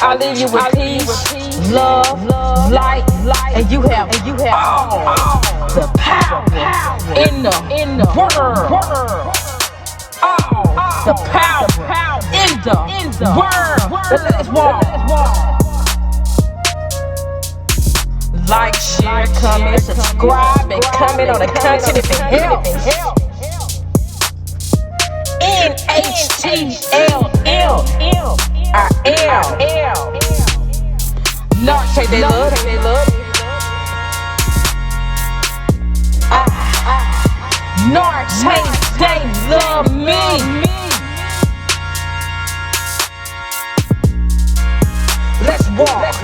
I leave you with peace, love, light, and you have all the power in the world. All the power in the world. Let's walk. Like, share, comment, subscribe, and comment on the content if it helps. NarcsHateTheyLoveMe. Narcs hate they love me. Narcs hate they love me. Let's walk.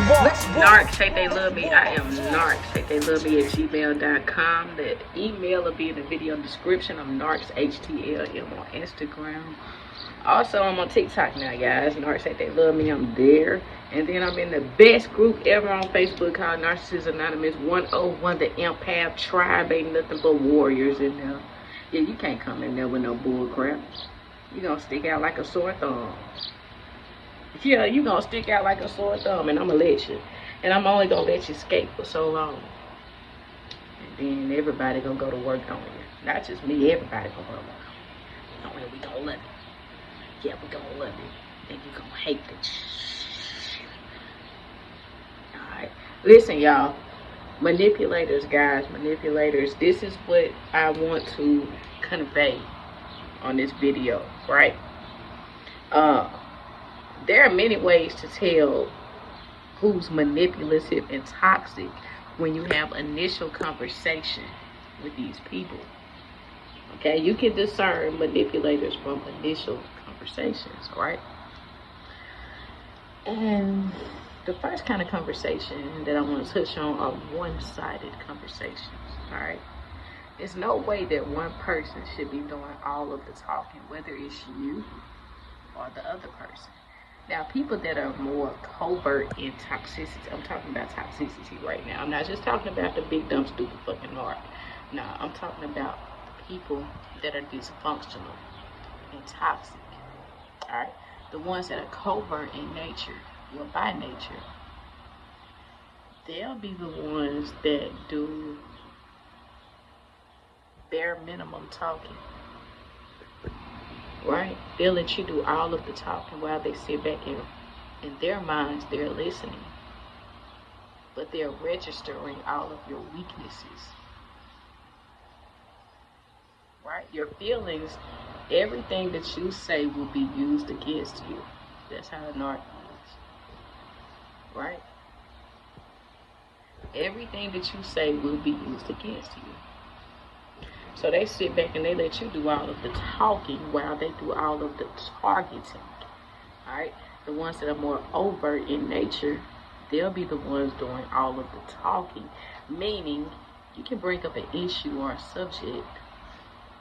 Narcs hate they love me. I am NarcsHateTheyLoveMe at gmail.com. That email will be in the video description. I'm NarcsHateTheyLoveMe on Instagram. Also, I'm on TikTok now, guys. Narcs hate they love me. I'm there. And then I'm in the best group ever on Facebook called Narcissist Anonymous 101, the Empath Tribe. Ain't nothing but warriors in there. Yeah, you can't come in there with no bull crap. You gonna stick out like a sore thumb. Yeah, you gonna stick out like a sore thumb, and I'm gonna let you. And I'm only gonna let you skate for so long. And then everybody gonna go to work on you. Not just me, everybody gonna go to work on you. We gonna love it. Yeah, we gonna love it. And you gonna hate it. Alright. Listen, y'all. Manipulators, guys. Manipulators. This is what I want to convey on this video, right? There are many ways to tell who's manipulative and toxic when you have initial conversation with these people. Okay, you can discern manipulators from initial conversations, right? And the first kind of conversation that I want to touch on are one-sided conversations, all right? There's no way that one person should be doing all of the talking, whether it's you or the other person. Now, people that are more covert in toxicity, I'm talking about toxicity right now. I'm not just talking about the big, dumb, stupid fucking narc. No, I'm talking about the people that are dysfunctional and toxic. All right? The ones that are covert in nature, well, by nature, they'll be the ones that do bare minimum talking. Right? They'll let you do all of the talking while they sit back and in their minds they're listening. But they're registering all of your weaknesses. Right? Your feelings, everything that you say will be used against you. That's how a narc is. Right? Everything that you say will be used against you. So they sit back and they let you do all of the talking while they do all of the targeting. Alright? The ones that are more overt in nature, they'll be the ones doing all of the talking. Meaning, you can bring up an issue or a subject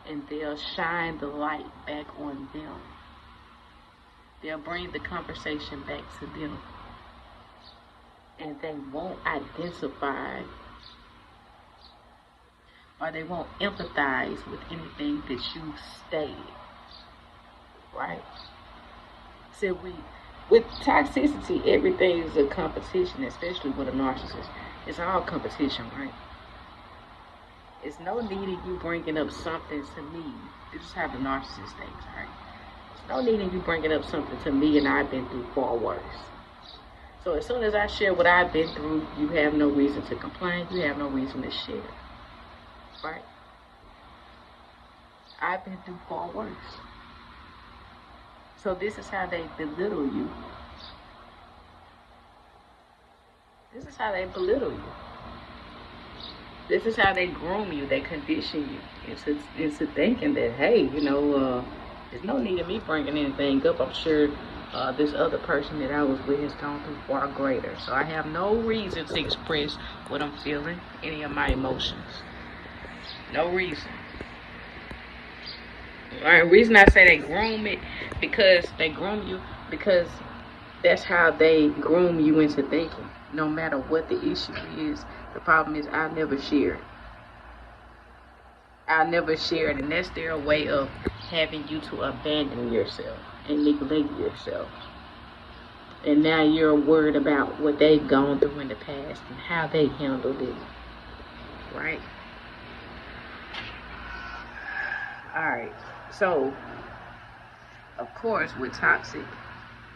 and they'll shine the light back on them. They'll bring the conversation back to them. And they won't identify or they won't empathize with anything that you stated, right? So with toxicity, everything is a competition, especially with a narcissist. It's all competition, right? It's no need in you bringing up something to me. This is how the narcissist thinks, right? There's no need in you bringing up something to me and I've been through far worse. So as soon as I share what I've been through, you have no reason to complain. You have no reason to share. Right? I've been through far worse. So this is how they belittle you. This is how they belittle you. This is how they groom you. They condition you into thinking that, hey, you know, there's no need of me bringing anything up. I'm sure this other person that I was with has gone through far greater. So I have no reason to express what I'm feeling, any of my emotions. No reason. The reason I say they groom it, because they groom you, because that's how they groom you into thinking. No matter what the issue is, the problem is I'll never share. I'll never share it, and that's their way of having you to abandon yourself and neglect yourself. And now you're worried about what they've gone through in the past and how they handled it. Right? Alright. So, of course, with toxic,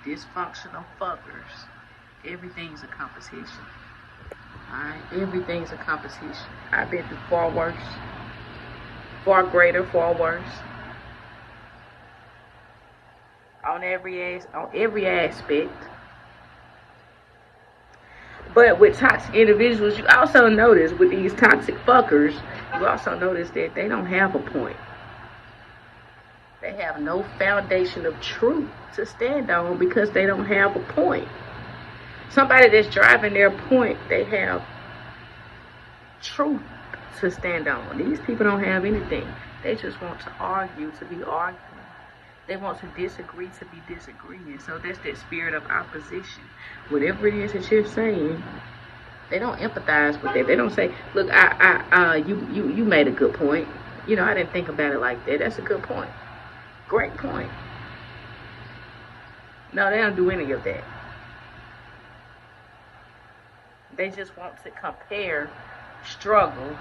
dysfunctional fuckers, everything's a competition. Alright? Everything's a competition. I've been through far worse. Far greater, far worse. On every aspect. But with toxic individuals, you also notice with these toxic fuckers, you also notice that they don't have a point. They have no foundation of truth to stand on because they don't have a point. Somebody that's driving their point, they have truth to stand on. These people don't have anything. They just want to argue to be arguing. They want to disagree to be disagreeing. So that's that spirit of opposition. Whatever it is that you're saying, they don't empathize with that. They don't say, look, you made a good point. You know, I didn't think about it like that. That's a good point. Great point. No, they don't do any of that. They just want to compare struggles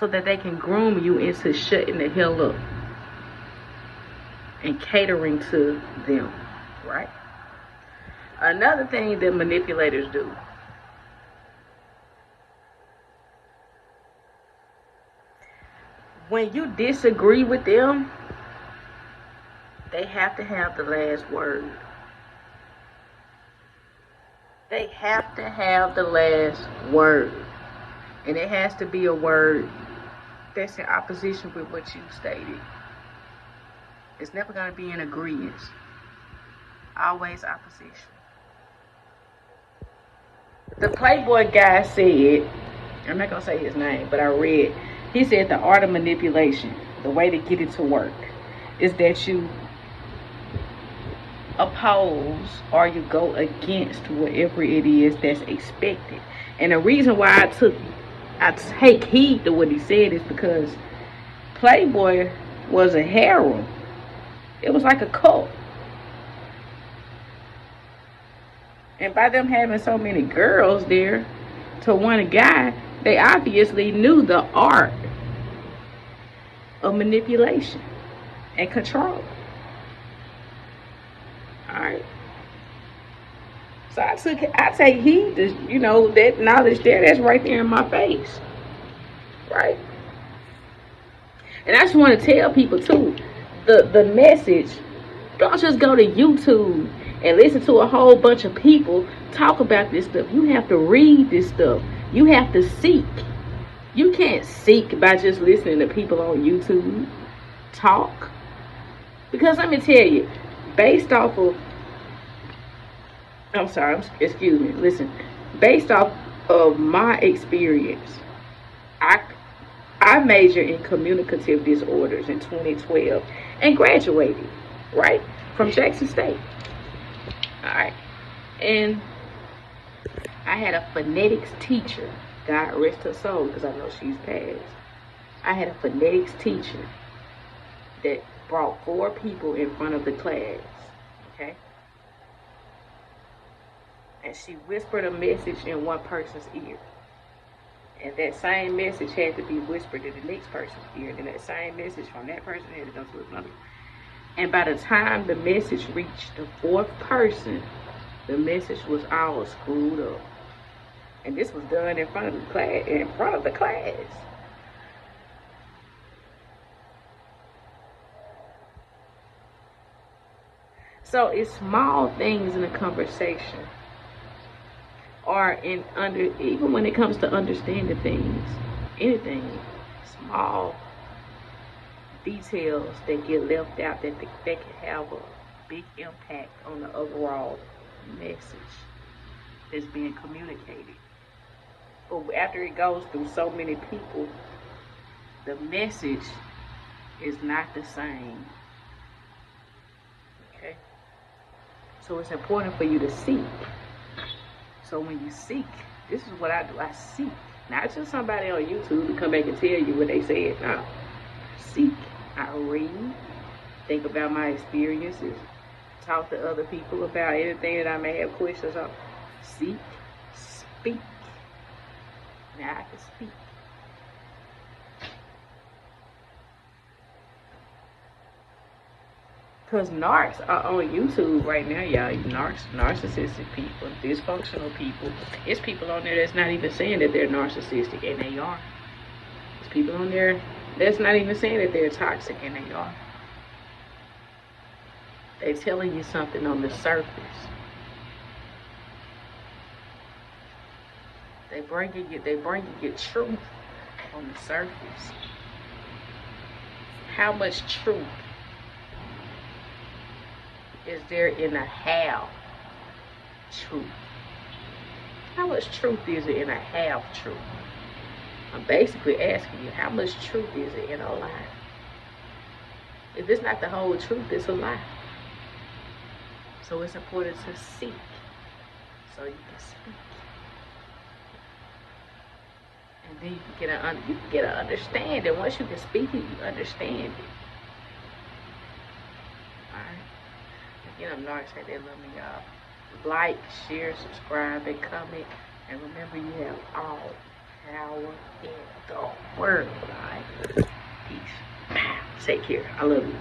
so that they can groom you into shutting the hell up and catering to them, right? Another thing that manipulators do, when you disagree with them, they have to have the last word. They have to have the last word. And it has to be a word that's in opposition with what you stated. It's never going to be in agreement. Always opposition. The Playboy guy said, I'm not going to say his name, but I read, he said the art of manipulation, the way to get it to work, is that you oppose or you go against whatever it is that's expected. And the reason why I take heed to what he said is because Playboy was a harem. It was like a cult. And by them having so many girls there to one guy, they obviously knew the art of manipulation and control. Alright. So I take heed to, you know, that knowledge there, that's right there in my face. Right? And I just want to tell people too, the message, don't just go to YouTube and listen to a whole bunch of people talk about this stuff. You have to read this stuff. You have to seek. You can't seek by just listening to people on YouTube talk. Because let me tell you, based off of, based off of my experience, I majored in communicative disorders in 2012 and graduated, right, from Jackson State. Alright. And I had a phonetics teacher, God rest her soul, because I know she's passed. I had a phonetics teacher that brought 4 people in front of the class, okay? And she whispered a message in one person's ear. And that same message had to be whispered in the next person's ear. And that same message from that person had to go to another. And by the time the message reached the 4th person, the message was all screwed up. And this was done in front of the class. So it's small things in a conversation, or even when it comes to understanding things, anything, small details that get left out that can have a big impact on the overall message that's being communicated. But after it goes through so many people, the message is not the same. Okay? So it's important for you to seek. So when you seek, this is what I do. I seek. Not just somebody on YouTube to come back and tell you what they said. No. Seek. I read. Think about my experiences. talk to other people about anything that I may have questions on. Seek, speak. Now I can speak. Because narcs are on YouTube right now, y'all. Narcissistic people, dysfunctional people. It's people on there that's not even saying that they're narcissistic, and they are. There's people on there that's not even saying that they're toxic, and they are. They're telling you something on the surface. They bring you truth on the surface. How much truth is there in a half truth? How much truth is it in a half truth? I'm basically asking you, how much truth is it in a lie? If it's not the whole truth, it's a lie. So it's important to seek so you can speak. And then you can get an understanding. Once you can speak it, you understand it. Alright. Again, I'm NarcsHateTheyLoveMe, y'all. Like, share, subscribe, and comment. And remember, you have all power in the world. Alright? Peace. Take care. I love you.